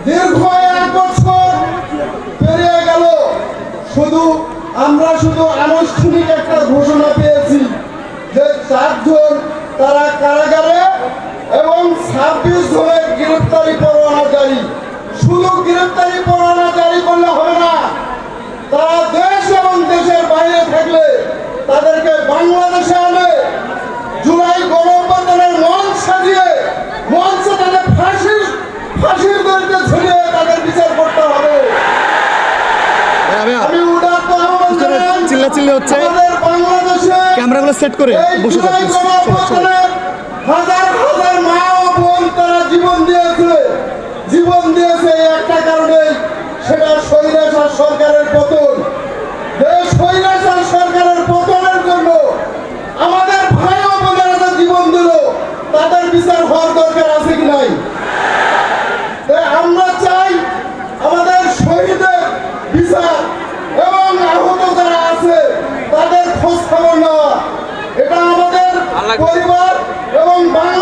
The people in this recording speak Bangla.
দীর্ঘ 1 বছর পেরিয়ে গেল, আমরা শুধু আনুষ্ঠানিক একটা ঘোষণা পেয়েছি যে 4 জন তারা কারাগারে এবং 26 জনের গ্রেফতারি পরোয়ানা জারি। শুধু গ্রেফতারি পরোয়ানা জারি করলে হবে না, তারা দেশ এবং দেশের বাইরে থাকলে তাদেরকে বাংলাদেশে আনে জুলাই গণঅভ্যুত্থানের মঞ্চ সাজিয়ে মঞ্চে তাদের ফাঁসির দড়িতে ঝুলিয়ে তাদের বিচার করতে হবে। আমি উদাত্ত আহ্বান জানাই, চিল্লাচিল্লি হচ্ছে, আমাদের বাংলাদেশে ক্যামেরাগুলো সেট করে বসে জুলাই থাকবে। গণঅভ্যুত্থানের হাজার হাজার মা ও বোন তারা জীবন দিয়েছে এই একটা কারণে, সেটা স্বৈরাচার সরকারের পতন। এই স্বৈরাচার সরকারের পতনের জন্য আমাদের ভাই ও বোনেরা যে জীবন দিল তাদের বিচার হওয়ার দরকার আছে কি নাই? তাই আমরা চাই আমাদের শহীদের বিচার এবং আহত যারা আছে তাদের খোঁজ খবর নেওয়া। এটা আমাদের পরিবার এবং বাংলা